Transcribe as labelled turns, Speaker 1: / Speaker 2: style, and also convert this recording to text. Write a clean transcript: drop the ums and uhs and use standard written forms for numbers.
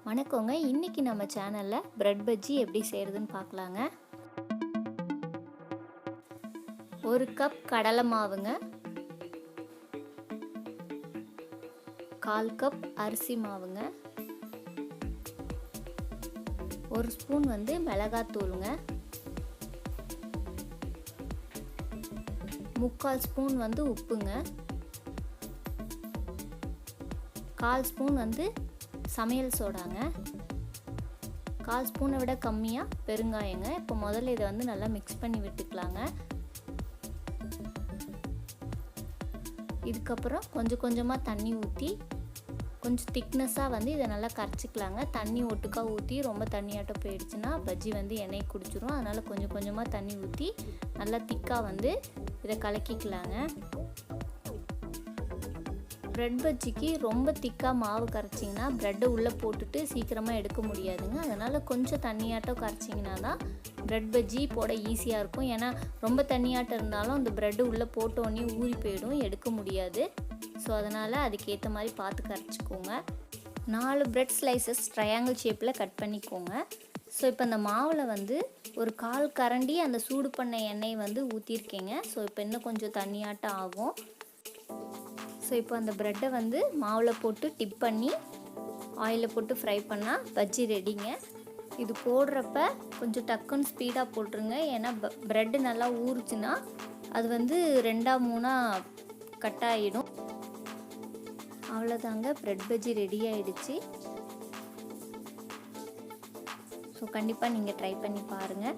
Speaker 1: வணக்கங்க. இன்னைக்கு நம்ம சேனல்ல பிரெட் பஜ்ஜி எப்படி செய்யறதுன்னு பார்க்கலாங்க. 1 கப் கடலை மாவுங்க, 1/4 கப் அரிசி மாவுங்க, 1 ஸ்பூன் மிளகாத்தூளுங்க, 3/4 ஸ்பூன் உப்புங்க, 1/4 ஸ்பூன் சமையல் சோடாங்க, 1/4 ஸ்பூனை விட கம்மியாக பெருங்காயங்க. இப்போ முதல்ல இதை நல்லா மிக்ஸ் பண்ணி விட்டுக்கலாங்க. இதுக்கப்புறம் கொஞ்சம் கொஞ்சமாக தண்ணி ஊற்றி கொஞ்சம் திக்னஸாக இதை நல்லா கரைச்சிக்கலாங்க. தண்ணி ஒட்டுக்கா ஊற்றி ரொம்ப தண்ணியாட்டம் போயிடுச்சுன்னா பஜ்ஜி எண்ணெய் குடிச்சிரும். அதனால் கொஞ்சம் கொஞ்சமாக தண்ணி ஊற்றி நல்லா திக்காக இதை கலக்கிக்கலாங்க. பிரெட் பஜ்ஜிக்கு ரொம்ப திக்காக மாவு கரைச்சிங்கன்னா ப்ரெட்டை உள்ளே போட்டுட்டு சீக்கிரமாக எடுக்க முடியாதுங்க. அதனால் கொஞ்சம் தண்ணியாட்டம் கரைச்சிங்கன்னா தான் பிரெட் பஜ்ஜி போட ஈஸியாக இருக்கும். ஏன்னா ரொம்ப தண்ணியாட்டம் இருந்தாலும் அந்த ப்ரெட்டு உள்ளே போட்டோன்னே ஊறி போயிடும், எடுக்க முடியாது. ஸோ அதனால் அதுக்கேற்ற மாதிரி பார்த்து கரைச்சிக்கோங்க. 4 பிரெட் ஸ்லைசஸ் ட்ரையாங்கிள் ஷேப்பில் கட் பண்ணிக்கோங்க. ஸோ இப்போ அந்த மாவில் ஒரு 1/4 கரண்டி அந்த சூடு பண்ண எண்ணெய் ஊற்றிருக்கேங்க. ஸோ இப்போ இன்னும் கொஞ்சம் தண்ணியாட்டம் ஆகும். ஸோ இப்போ அந்த ப்ரெட்டை மாவில் போட்டு டிப் பண்ணி ஆயிலில் போட்டு ஃப்ரை பண்ணால் பஜ்ஜி ரெடிங்க. இது போடுறப்ப கொஞ்சம் டக்குன்னு ஸ்பீடாக போட்டுருங்க. ஏன்னா ப்ரெட்டு நல்லா ஊறுச்சுன்னா அது 2ஆ 3ஆ கட் ஆகிடும். அவ்வளோதாங்க, ப்ரெட் பஜ்ஜி ரெடி ஆகிடுச்சு. ஸோ கண்டிப்பாக நீங்கள் ட்ரை பண்ணி பாருங்கள்.